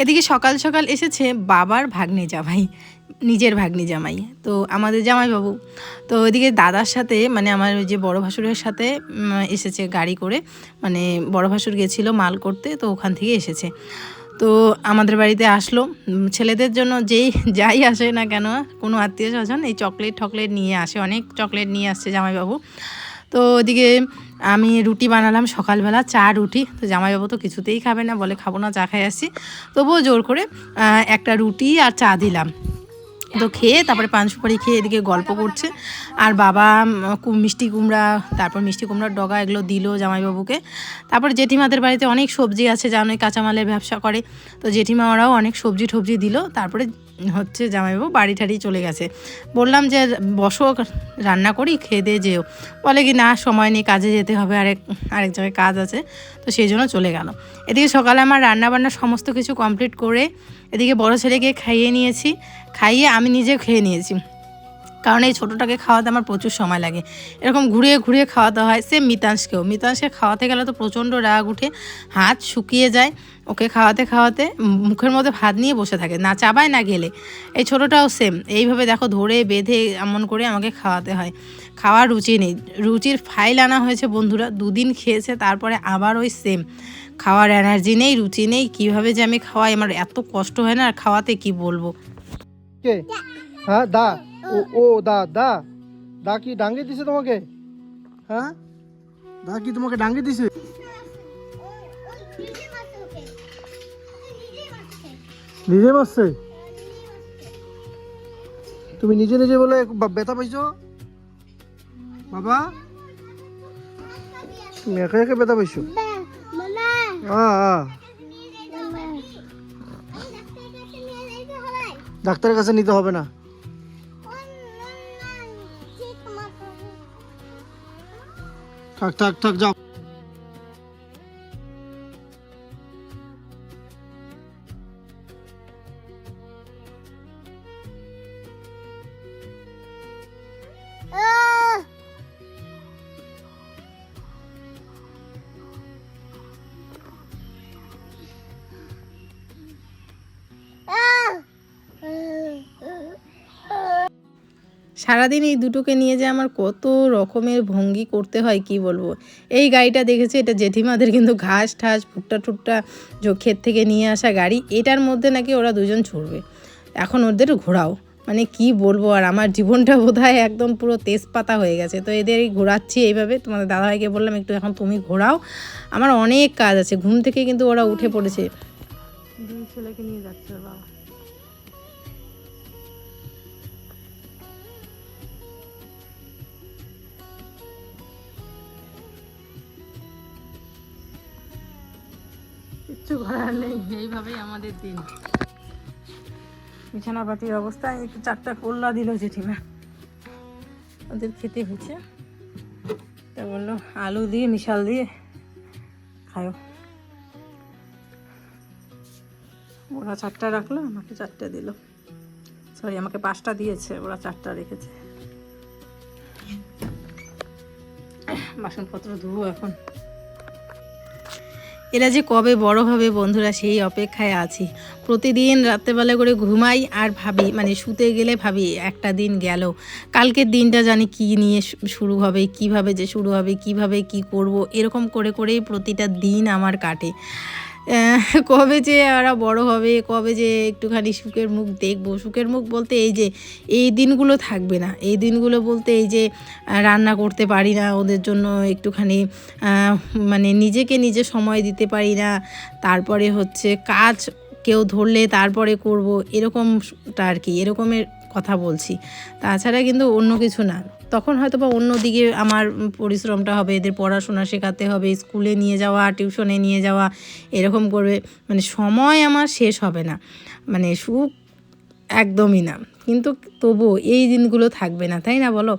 এদিকে সকাল সকাল এসেছে বাবার ভাগ্নে জামাই, নিজের ভাগ্নি জামাই, তো আমাদের জামাইবাবু। তো ওইদিকে দাদার সাথে মানে আমার ওই যে বড় ভাসুরের সাথে এসেছে গাড়ি করে, মানে বড় ভাসুর গেছিলো মাল করতে, তো ওখান থেকে এসেছে। তো আমাদের বাড়িতে আসলো। ছেলেদের জন্য যাই আসে না কেন, কোনো আত্মীয় স্বজন এই চকলেট নিয়ে আসে, অনেক চকলেট নিয়ে আসছে জামাইবাবু। তো ওদিকে আমি রুটি বানালাম সকালবেলা, চা রুটি। তো জামাইবাবু তো কিছুতেই খাবে না, বলে খাবো না, চা খাই আসছি। তবুও জোর করে একটা রুটি আর চা দিলাম। তো খেয়ে তারপরে পান সুপারি খেয়ে এদিকে গল্প করছে। আর বাবা মিষ্টি কুমড়া, তারপর মিষ্টি কুমড়ার ডগা এগুলো দিল জামাইবাবুকে। তারপর জেঠিমাদের বাড়িতে অনেক সবজি আছে, জানোই কাঁচামালের ব্যবসা করে, তো জেঠিমা ওরাও অনেক সবজি দিল। তারপরে হচ্ছে জামাইবাবু বাড়ি ঠাড়ি চলে গেছে। বললাম যে বসো রান্না করি, খেয়ে দিয়ে যেও। বলে কি না সময় নেই, কাজে যেতে হবে, আরেক জায়গায় কাজ আছে, তো সেই জন্য চলে গেল। এদিকে সকালে আমার রান্নাবান্না সমস্ত কিছু কমপ্লিট করে এদিকে বড় ছেলেকে খাইয়ে নিয়েছি, খাইয়ে আমি নিজেও খেয়ে নিয়েছি। কারণ এই ছোটোটাকে খাওয়াতে আমার প্রচুর সময় লাগে, এরকম ঘুরিয়ে খাওয়াতে হয়। সে মিতাংশকে খাওয়াতে গেলে তো প্রচণ্ড রাগ উঠে, হাত শুকিয়ে যায়। ওকে খাওয়াতে মুখের মধ্যে ভাত নিয়ে বসে থাকে, না চাবায় না গেলে। এই ছোটোটাও সেম এইভাবে দেখো, ধরে বেঁধে এমন করে আমাকে খাওয়াতে হয়। খাওয়ার রুচি নেই, রুচির ফাইল আনা হয়েছে বন্ধুরা, 2 দিন খেয়েছে, তারপরে আবার ওই সেম। খাওয়ার এনার্জি নেই, রুচি নেই, কীভাবে যে আমি খাওয়াই, আমার এত কষ্ট হয় না আর খাওয়াতে, কি বলবো। কে হ্যাঁ দা ও দা দা দা কি ডাঙ্গে দিছে তোমাকে? হ্যাঁ দা কি তোমাকে ডাঙ্গে দিছে? নিজে মারছে? তুমি নিজে বলে ব্যথা পাইছো বাবা? তুমি একা ব্যথা পাইছো? ডাক্তারের কাছে নিতে হবে না। থাক যাও। সারাদিন এই দুটোকে নিয়ে যে আমার কত রকমের ভঙ্গি করতে হয়, কি বলবো। এই গাড়িটা দেখেছি, এটা জেঠিমাদের কিন্তু ঘাস ঠাস ভুট্টা টুট্টা ক্ষেত থেকে নিয়ে আসা গাড়ি, এটার মধ্যে নাকি ওরা দুজন ছুটবে। এখন ওদের ঘোরাও, মানে কি বলবো। আর আমার জীবনটা বোধহয় একদম পুরো তেজপাতা হয়ে গেছে। তো এদের ঘোরাচ্ছি এইভাবে, তোমাদের দাদাভাইকে বললাম একটু এখন তুমি ঘোরাও, আমার অনেক কাজ আছে। ঘুম থেকে কিন্তু ওরা উঠে পড়েছে। 2 ছেলেকে নিয়ে যাচ্ছে বাবা। কিচ্ছু করার নেই, এইভাবেই আমাদের দিন। বিছানাপাতির অবস্থা, একটু 4টা কোল্লা দিল জেঠিমা, ওদের খেতে হয়েছে। তা বললো আলু দিয়ে মিশাল দিয়ে খাও। ওরা 4টা রাখলো, আমাকে 4টা দিল। সরি, আমাকে 5টা দিয়েছে, ওরা 4টা রেখেছে। বাসনপত্র ধুবো এখন। এরা যে কবে বড় হবে বন্ধুরা, সেই অপেক্ষায় আছি। প্রতিদিন রাত্রেবেলা করে ঘুমাই আর ভাবি, মানে শুতে গেলে ভাবি একটা দিন গেল, কালকের দিনটা জানি কি নিয়ে শুরু হবে, কিভাবে যে শুরু হবে, কিভাবে কি করব, এরকম করেই প্রতিটা দিন আমার কাটে। কবে যে ওরা বড় হবে, কবে যে একটুখানি সুখের মুখ দেখবো। সুখের মুখ বলতে এই দিনগুলো থাকবে না। এই দিনগুলো বলতে এই যে রান্না করতে পারি না ওদের জন্য, একটুখানি মানে নিজে সময় দিতে পারি না, তারপরে হচ্ছে কাজ কেউ ধরলে তারপরে করব, এরকমটা আর কি, এরকমের কথা বলছি। তাছাড়া কিন্তু অন্য কিছু না। তখন হয়তো বা অন্যদিকে আমার পরিশ্রমটা হবে, এদের পড়াশোনা শেখাতে হবে, স্কুলে নিয়ে যাওয়া, টিউশনে নিয়ে যাওয়া, এরকম করবে, মানে সময় আমার শেষ হবে না, মানে সুখ একদমই না। কিন্তু তবুও এই দিনগুলো থাকবে না, তাই না বলো?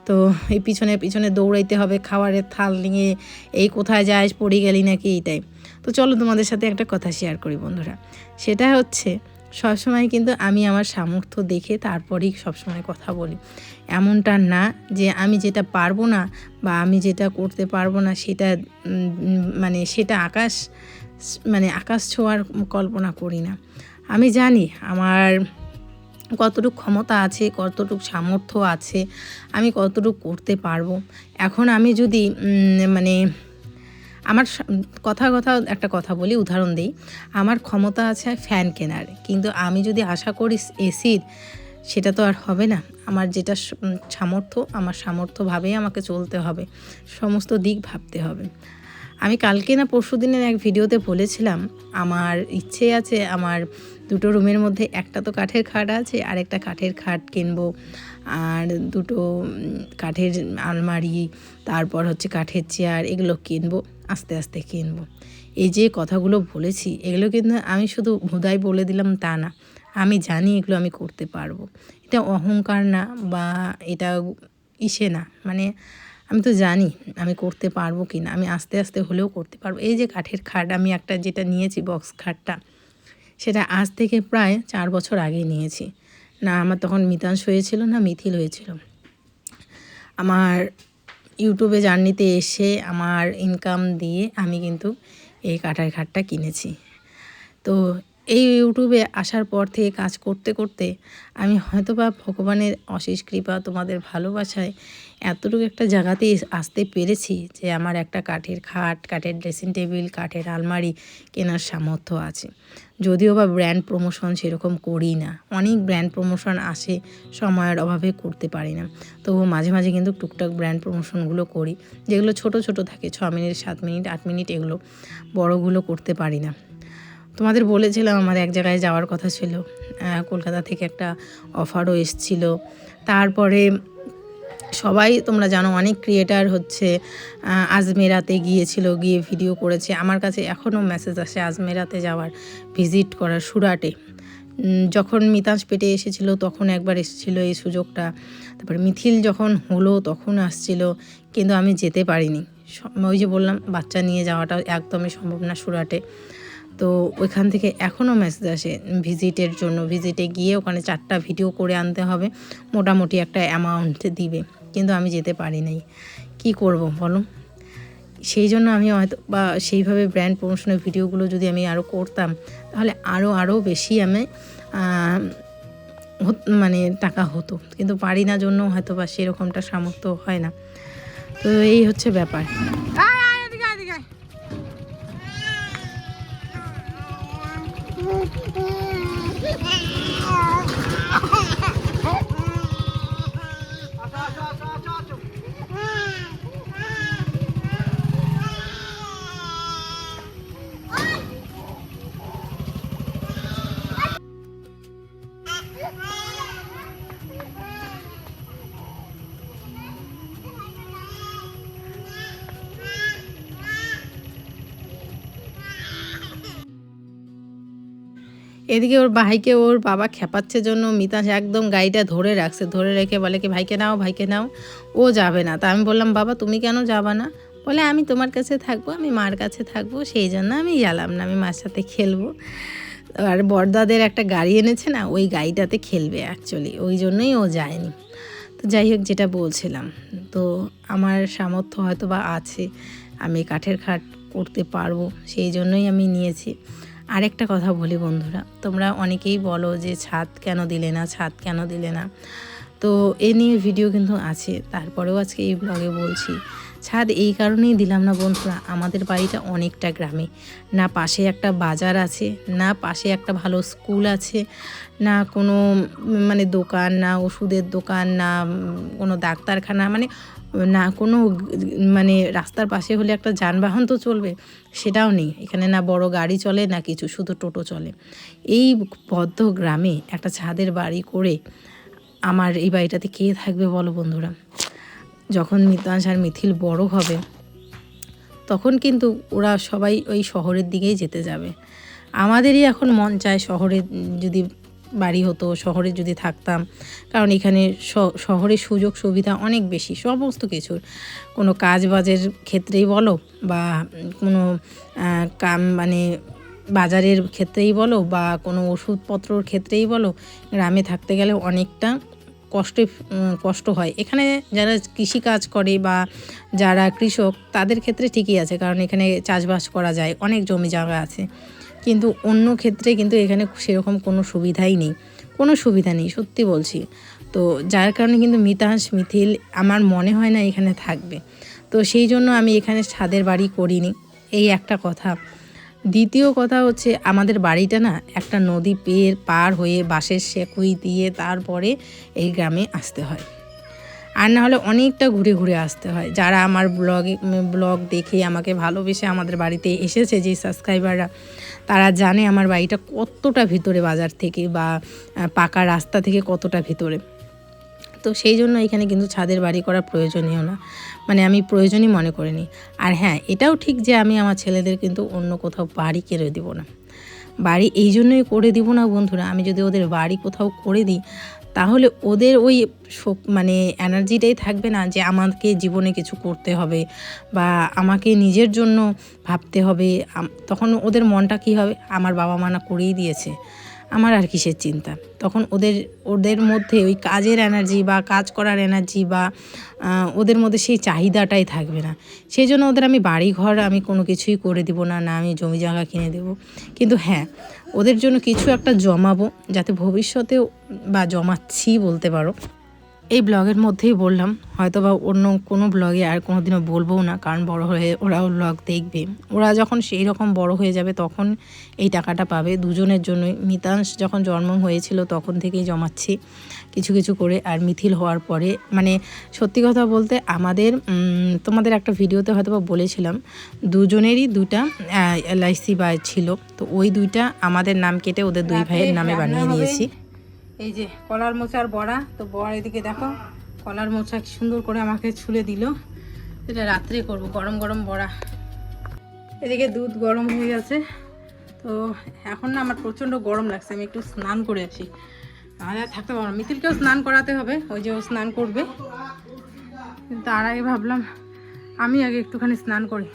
তো এই পিছনে দৌড়াইতে হবে, খাবারের থাল নিয়ে, এই কোথায় যাস, পড়ে গেলি নাকি, এইটাই। তো চলো তোমাদের সাথে একটা কথা শেয়ার করি বন্ধুরা। সেটা হচ্ছে সবসময় কিন্তু আমি আমার সামর্থ্য দেখে তারপরেই সবসময় কথা বলি। এমনটা না যে আমি যেটা পারবো না বা আমি যেটা করতে পারবো না সেটা মানে সেটা আকাশ মানে আকাশ ছোঁয়ার কল্পনা করি না। আমি জানি আমার কতটুকু ক্ষমতা আছে, কতটুকু সামর্থ্য আছে, আমি কতটুকু করতে পারবো। এখন আমি যদি মানে আমার কথা একটা কথা বলি, উদাহরণ দিই। আমার ক্ষমতা আছে ফ্যান কেনার, কিন্তু আমি যদি আশা করি এসির, সেটা তো আর হবে না। আমার যেটা সামর্থ্য, আমার সামর্থ্যভাবেই আমাকে চলতে হবে, সমস্ত দিক ভাবতে হবে। আমি কালকে না পরশু দিনের এক ভিডিওতে বলেছিলাম আমার ইচ্ছে আছে আমার 2টো রুমের মধ্যে একটা তো কাঠের খাট আছে, আর একটা কাঠের খাট কিনবো, আর 2টো কাঠের আলমারি, তারপর হচ্ছে কাঠের চেয়ার, এগুলো কিনবো, আস্তে আস্তে কিনবো। এই যে কথাগুলো বলেছি, এগুলো কিন্তু আমি শুধু হুদাই বলে দিলাম তা না, আমি জানি এগুলো আমি করতে পারবো। এটা অহংকার না, বা এটা ইসে না, মানে আমি তো জানি আমি করতে পারবো কি না, আমি আস্তে আস্তে হলেও করতে পারবো। এই যে কাঠের খাট আমি একটা যেটা নিয়েছি বক্স খাটটা, সেটা আজ থেকে প্রায় 4 বছর আগে নিয়েছি। না আমার তখন মিতাংশ হয়েছিল, না মিথিল হয়েছিল। আমার ইউটিউবে জার্নিতে এসে আমার ইনকাম দিয়ে আমি কিন্তু এই কাঠের খাটটা কিনেছি। তো এই ইউটিউবে আসার পর থেকে কাজ করতে করতে আমি হয়তো বা ভগবানের অশেষ কৃপা, তোমাদের ভালোবাসায় এতটুকু একটা জায়গাতেই আসতে পেরেছি যে আমার একটা কাঠের খাট, কাঠের ড্রেসিং টেবিল, কাঠের আলমারি কেনার সামর্থ্য আছে। যদিও বা ব্র্যান্ড প্রমোশন সেরকম করি না, অনেক ব্র্যান্ড প্রমোশন আসে, সময়ের অভাবে করতে পারি না। তবুও মাঝে মাঝে কিন্তু টুকটাক ব্র্যান্ড প্রমোশনগুলো করি, যেগুলো ছোট ছোট থাকে, 6 মিনিট, 7 মিনিট, 8 মিনিট, এগুলো বড়গুলো করতে পারি না। তোমাদের বলেছিলাম আমার এক জায়গায় যাওয়ার কথা ছিল, কলকাতা থেকে একটা অফারও এসছিল। তারপরে সবাই তোমরা জানো অনেক ক্রিয়েটার হচ্ছে আজমেরাতে গিয়েছিল, গিয়ে ভিডিও করেছে। আমার কাছে এখনও মেসেজ আসে আজমেরাতে যাওয়ার, ভিজিট করার, সুরাটে। যখন মিতাজ পেটে এসেছিলো তখন একবার এসেছিলো এই সুযোগটা, তারপরে মিথিল যখন হলো তখন আসছিল, কিন্তু আমি যেতে পারিনি। ওই যে বললাম বাচ্চা নিয়ে যাওয়াটা একদমই সম্ভব না সুরাটে। তো ওইখান থেকে এখনও মেসেজ আসে ভিজিটের জন্য, ভিজিটে গিয়ে ওখানে 4টা ভিডিও করে আনতে হবে, মোটামুটি একটা অ্যামাউন্ট দিবে, কিন্তু আমি যেতে পারি নাই। কী করব বলো? সেই জন্য আমি হয়তো বা সেইভাবে ব্র্যান্ড প্রমোশনের ভিডিওগুলো যদি আমি আরও করতাম, তাহলে আরও বেশি আমি মানে টাকা হতো, কিন্তু পারি না জন্য হয়তো বা সেরকমটা সামর্থ্য হয় না। তো এই হচ্ছে ব্যাপার। এদিকে ওর ভাইকে ওর বাবা খেপাচ্ছে জন্য মিতাস একদম গাড়িটা ধরে রাখছে, ধরে রেখে বলে কি ভাইকে নাও, ভাইকে নাও, ও যাবে না। তা আমি বললাম বাবা তুমি কেন যাবা না? বলে আমি তোমার কাছে থাকবো, আমি মার কাছে থাকবো, সেই জন্য আমি গেলাম না, আমি মার সাথে খেলবো। আর বড়দাদের একটা গাড়ি এনেছে না, ওই গাড়িটাতে খেলবে অ্যাকচুয়ালি, ওই জন্যই ও যায়নি। তো যাই হোক, যেটা বলছিলাম, তো আমার সামর্থ্য হয়তো বা আছে, আমি কাঠের খাট করতে পারবো, সেই জন্যই আমি নিয়েছি। আরেকটা কথা বলি বন্ধুরা, তোমরা অনেকেই বলো যে ছাদ কেন দিলে না, ছাদ কেন দিলে না। তো এ নিয়ে ভিডিও কিন্তু আছে, তারপরেও আজকে এই ব্লগে বলছি। ছাদ এই কারণেই দিলাম না বন্ধুরা, আমাদের বাড়িটা অনেকটা গ্রামে, না পাশে একটা বাজার আছে, না পাশে একটা ভালো স্কুল আছে, না কোনো মানে দোকান, না ওষুধের দোকান, না কোনো ডাক্তারখানা, মানে না কোনো মানে রাস্তার পাশে হলে একটা যানবাহন তো চলবে, সেটাও নেই এখানে, না বড় গাড়ি চলে না কিছু, শুধু টোটো চলে। এই বদ্ধ গ্রামে একটা ছাদের বাড়ি করে আমার এই বাড়িটাতে কে থাকবে বলো বন্ধুরা? যখন মিতাংশ আর মিথিল বড় হবে তখন কিন্তু ওরা সবাই ওই শহরের দিকেই যেতে যাবে। আমাদেরই এখন মন চায় শহরে যদি বাড়ি হতো, শহরে যদি থাকতাম, কারণ এখানে শহরের সুযোগ সুবিধা অনেক বেশি, সমস্ত কিছুর, কোনো কাজ বাজের ক্ষেত্রেই বলো, বা কোনো কাম মানে বাজারের ক্ষেত্রেই বলো, বা কোনো ওষুধপত্রর ক্ষেত্রেই বলো, গ্রামে থাকতে গেলে অনেকটা কষ্ট হয়। এখানে যারা কৃষিকাজ করে বা যারা কৃষক তাদের ক্ষেত্রে ঠিকই আছে, কারণ এখানে চাষবাস করা যায়, অনেক জমি জায়গা আছে। কিন্তু অন্য ক্ষেত্রে কিন্তু এখানে সেরকম কোনো সুবিধাই নেই, কোনো সুবিধা নেই, সত্যি বলছি। তো যার কারণে কিন্তু মিথিল আমার মনে হয় না এখানে থাকবে। তো সেই জন্য আমি এখানে ছাদের বাড়ি করিনি, এই একটা কথা। দ্বিতীয় কথা হচ্ছে আমাদের বাড়িটা না একটা নদী পার হয়ে বাঁশের সেকুই দিয়ে তারপরে এই গ্রামে আসতে হয়, আর না হলে অনেকটা ঘুরে ঘুরে আসতে হয়। যারা আমার ব্লগ দেখে আমাকে ভালোবেসে আমাদের বাড়িতে এসেছে, যে সাবস্ক্রাইবাররা, তারা জানে আমার বাড়িটা কতটা ভিতরে বাজার থেকে বা পাকা রাস্তা থেকে কতটা ভিতরে। তো সেই জন্য এখানে কিন্তু ছাদের বাড়ি করা প্রয়োজনীয় না, মানে আমি প্রয়োজনই মনে করিনি। আর হ্যাঁ, এটাও ঠিক যে আমি আমার ছেলেদের কিন্তু অন্য কোথাও বাড়ি কেড়ে দিব না। বাড়ি এই জন্যই করে দিব না বন্ধুরা, আমি যদি ওদের বাড়ি কোথাও করে দিই তাহলে ওদের ওই মানে এনার্জিটাই থাকবে না যে আমাকে জীবনে কিছু করতে হবে বা আমাকে নিজের জন্য ভাবতে হবে। তখন ওদের মনটা কী হবে, আমার বাবা মা না করেই দিয়েছে, আমার আর কিসের চিন্তা। তখন ওদের মধ্যে ওই কাজের এনার্জি বা কাজ করার এনার্জি বা ওদের মধ্যে সেই চাহিদাটাই থাকবে না। সেই জন্য ওদের আমি বাড়িঘর আমি কোনো কিছুই করে দিব না, না আমি জমি জায়গা কিনে দেব। কিন্তু হ্যাঁ, ওদের জন্য কিছু একটা জমাবো, যাতে ভবিষ্যতেও বা জমাচ্ছি বলতে পারো। এই ব্লগের মধ্যেই বললাম, হয়তো বা অন্য কোনো ব্লগে আর কোনো দিনও বলবও না, কারণ বড় হয়ে ওরাও ব্লগ দেখবে। ওরা যখন সেই রকম বড় হয়ে যাবে তখন এই টাকাটা পাবে দুজনের জন্যই। মিতাংশ যখন জন্ম হয়েছিল তখন থেকেই জমাচ্ছি কিছু কিছু করে। আর মিথিল হওয়ার পরে, মানে সত্যি কথা বলতে আমাদের তোমাদের একটা ভিডিওতে হয়তো বা বলেছিলাম, দুজনেরই দুইটা LIC বা ছিল, তো ওই দুইটা আমাদের নাম কেটে ওদের দুই ভাইয়ের নামে বানিয়ে নিয়েছি। এই যে কলার মোচার বড়া, তো বড়া এদিকে দেখো কলার মোচা কি সুন্দর করে আমাকে ছুলে দিল। এটা রাত্রে করব, গরম গরম বড়া। এদিকে দুধ গরম হয়ে গেছে। তো এখন না আমার প্রচণ্ড গরম লাগছে, আমি একটু স্নান করে আসি, তাহলে আর থাকতে পারবো না। মিথিলকেও স্নান করাতে হবে, ওই যে ও স্নান করবে। কিন্তু তার আগে ভাবলাম আমি আগে একটুখানি স্নান করি,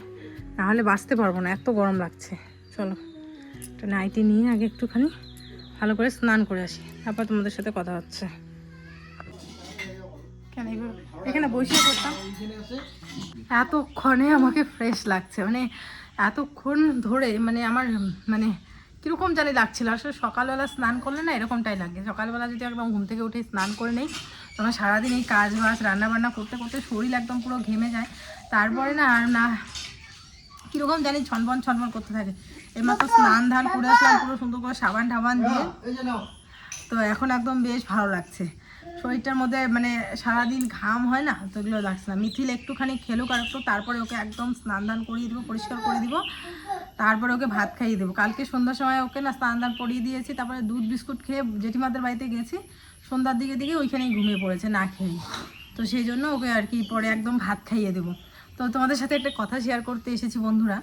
নাহলে বাঁচতে পারবো না, এত গরম লাগছে। চলো একটা নাইটি নিয়ে আগে একটুখানি ভালো করে স্নান করে আসি, তারপর তোমাদের সাথে কথা হচ্ছে। কেন এখানে বসিয়ে করতাম, এতক্ষণে আমাকে ফ্রেশ লাগছে, মানে এতক্ষণ ধরে মানে আমার মানে কীরকম জানি লাগছিল। আসলে সকালবেলা স্নান করলে না এরকমটাই লাগে। সকালবেলা যদি একদম ঘুম থেকে উঠে স্নান করে নেই, তখন সারাদিন এই কাজ বাজ রান্নাবান্না করতে করতে শরীর একদম পুরো ঘেমে যায়। তারপরে না আর না কীরকম জানি ছনবন ছনবন করতে থাকে। এইমাত্র স্নান ধান করে আসলাম পুরো সুন্দর করে সাবান টাবান দিয়ে, তো এখন একদম বেশ ভালো লাগছে শরীরটার মধ্যে। মানে সারাদিন ঘাম হয় না, তো এগুলো লাগছে না। মিথিল একটুখানি খেলুক আর একটু, তারপরে ওকে একদম স্নান দান করিয়ে দেবো, পরিষ্কার করে দিব, তারপরে ওকে ভাত খাইয়ে দেবো। কালকে সন্ধ্যার সময় ওকে না স্নান দান করিয়ে দিয়েছি, তারপরে দুধ বিস্কুট খেয়ে জেঠিমাদের বাড়িতে গেছি, সন্ধ্যার দিকে ওইখানেই ঘুমিয়ে পড়েছে না খেয়ে। তো সেই জন্য ওকে আর কি পরে একদম ভাত খাইয়ে দেবো। তো তোমাদের সাথে একটা কথা শেয়ার করতে এসেছি বন্ধুরা।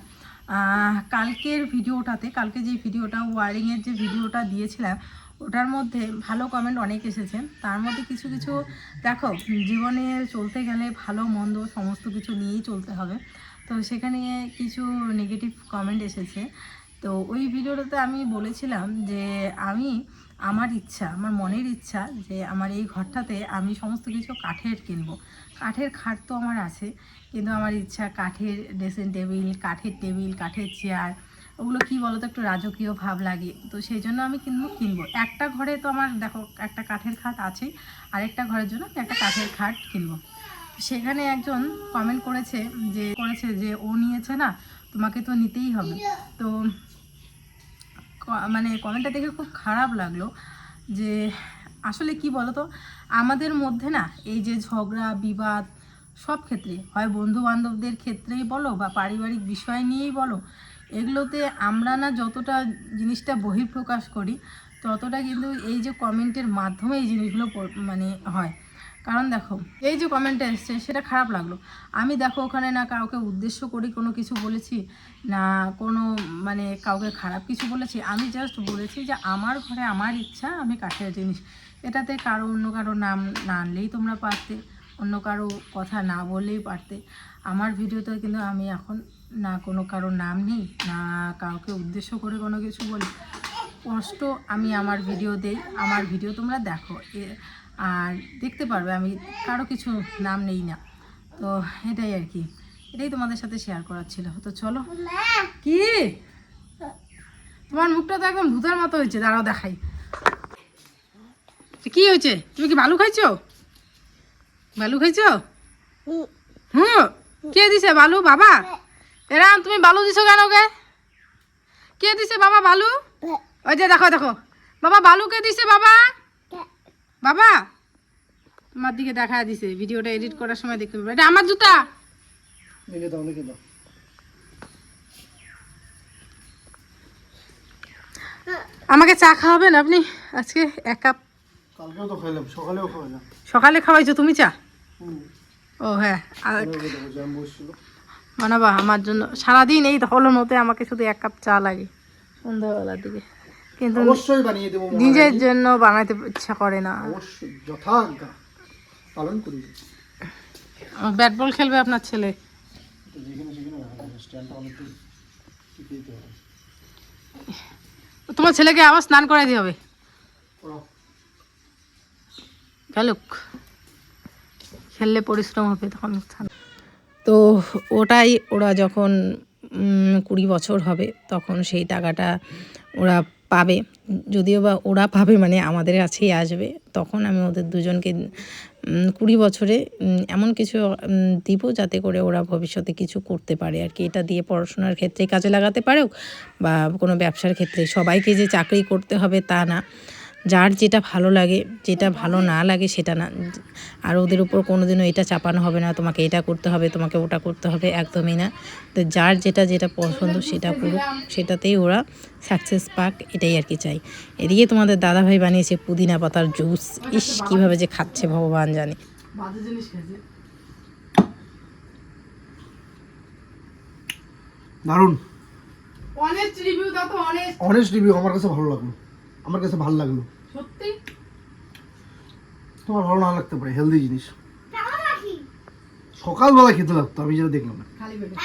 কালকের ভিডিওটাতে, কালকে যে ভিডিওটা ওয়ারিংয়ের যে ভিডিওটা দিয়েছিলাম, ওটার মধ্যে ভালো কমেন্ট অনেক এসেছে। তার মধ্যে কিছু কিছু দেখো, জীবনে চলতে গেলে ভালো মন্দ সমস্ত কিছু নিয়েই চলতে হবে। তো সেখানে কিছু নেগেটিভ কমেন্ট এসেছে। তো ওই ভিডিওটাতে আমি বলেছিলাম যে আমার ইচ্ছা, আমার মনের ইচ্ছা যে আমার এই ঘরটাতে আমি সমস্ত কিছু কাঠের কিনবো। কাঠের খাট তো আমার আছে, কিন্তু আমার ইচ্ছা কাঠের ড্রেসিং টেবিল, কাঠের টেবিল, কাঠের চেয়ার, ওগুলো কী বলো তো একটু রাজকীয় ভাব লাগে। তো সেই জন্য আমি কিনবো। একটা ঘরে তো আমার দেখো একটা কাঠের খাট আছেই, আরেকটা ঘরের জন্য আমি একটা কাঠের খাট কিনবো। সেখানে একজন কমেন্ট করেছে যে ও নিয়েছে না, তোমাকে তো নিতেই হবে। তো মানে কমেন্টটা দেখে খুব খারাপ লাগলো। যে আসলে কি বলো তো, আমাদের মধ্যে না এই যে ঝগড়া বিবাদ সব ক্ষেত্রে, হয় বন্ধু বান্ধবদের ক্ষেত্রেই বলো বা পারিবারিক বিষয় নিয়েই বলো, এগুলোতে আমরা না যতটা জিনিসটা বহিঃপ্রকাশ করি, ততটা কিন্তু এই যে কমেন্টের মাধ্যমে এই জিনিসগুলো মানে হয়। কারণ দেখো এই যে কমেন্টটা এসছে সেটা খারাপ লাগলো। আমি দেখো ওখানে না কাউকে উদ্দেশ্য করে কোনো কিছু বলেছি, না কোনো মানে কাউকে খারাপ কিছু বলেছি। আমি জাস্ট বলেছি যে আমার ঘরে আমার ইচ্ছা, আমি কাঠের জিনিস। এটাতে অন্য কারো নাম না আনলেই তোমরা পারতে, অন্য কারো কথা না বললেই পারতে। আমার ভিডিওতে কিন্তু আমি এখন না কোনো কারো নাম নেই, না কাউকে উদ্দেশ্য করে কোনো কিছু বলি। স্পষ্ট আমি আমার ভিডিও দেই, আমার ভিডিও তোমরা দেখো। আর দেখতে পারবে আমি কারো কিছু নাম নেই না। তো এটাই আর কি, এটাই তোমাদের সাথে শেয়ার করার ছিল। তো চলো, কি তোমার মুখটা তো একদম ভূতের মতো হয়েছে, দাঁড়াও দেখাই। কি হয়েছে, তুমি কি বালু খাইছো? বালু খাইছো? হুম, কে দিছে বালু? বাবা। এরাম তুমি বালু দিছো কেন? কে দিছে বাবা বালু? ওই যে দেখো দেখো, বাবা বালু কে দিছে? বাবা, বাবা তোমার দিকে দেখা দিছে, ভিডিওটা এডিট করার সময় দেখতে পাবে। এটা আমার জুতা। লিখে দাও, লিখে দাও। আমাকে চা খাওয়াবেন আপনি আজকে 1 কাপ? কালকেও তো খাইলাম, সকালেও খাইলাম। সকালে খাওয়াইছো তুমি চা? হুম, ও হ্যাঁ, আর জ্যাম বসছিল। বানাবা আমার জন্য? সারাদিন এই ধরনের মতে আমাকে শুধু 1 কাপ চা লাগে সন্ধ্যাবেলার দিকে, কিন্তু অবশ্যই বানিয়ে দেবো মহারানী। নিজের জন্য বানাতে ইচ্ছা করে না। অবশ্যই যথাজ্ঞা পালন করি। ব্যাট বল খেলবে আপনার ছেলে? যেখানে সেখানে স্ট্যান্ডটা অনেক ঠিক দিতে হবে। তোমার ছেলেকে আবার স্নান করাই দিয়ে হবে। করাও। গেলুক, খেললে পরিশ্রম হবে তখন। তো ওটাই, ওরা যখন 20 বছর হবে তখন সেই টাকাটা ওরা পাবে। যদিও বা ওরা পাবে মানে আমাদের কাছেই আসবে, তখন আমি ওদের দুজনকে 20 বছরে এমন কিছু দিব যাতে করে ওরা ভবিষ্যতে কিছু করতে পারে আর কি। এটা দিয়ে পড়াশোনার ক্ষেত্রে কাজে লাগাতে পারেও বা কোনো ব্যবসার ক্ষেত্রে। সবাইকে যে চাকরি করতে হবে তা না, যার যেটা ভালো লাগে, যেটা ভালো না লাগে সেটা না। আর ওদের উপর কোনোদিনও এটা চাপানো হবে না তোমাকে এটা করতে হবে, তোমাকে ওটা করতে হবে, একদমই না। তো যার যেটা যেটা পছন্দ সেটা করুক, সেটাতেই ওরা সাকসেস পাক, এটাই আর কি চাই। এদিকে তোমাদের দাদাভাই বানিয়েছে পুদিনা পাতার জুস। ইস, কীভাবে যে খাচ্ছে ভগবান জানে। দারুণ। অনেস্ট রিভিউ দাও তো, অনেস্ট রিভিউ। আমার কাছে ভালো লাগলো, আমার কাছে ভালো লাগলো। সত্যি তোমার ভালো না লাগতে পারে, হেলদি জিনিস। সকালবেলা খেতে লাগতো, আমি যেটা দেখলাম। খালি পেটে।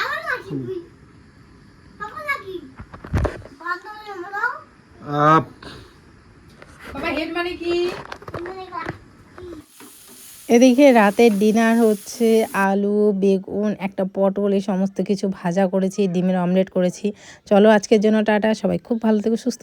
বাবা হেড মানে কি? এদিকে রাতের ডিনার হচ্ছে আলু, বেগুন, একটা পটল, এই সমস্ত কিছু ভাজা করেছি, ডিমের অমলেট করেছি। চলো আজকের জন্য টাটা, সবাই খুব ভালো থেকো, সুস্থ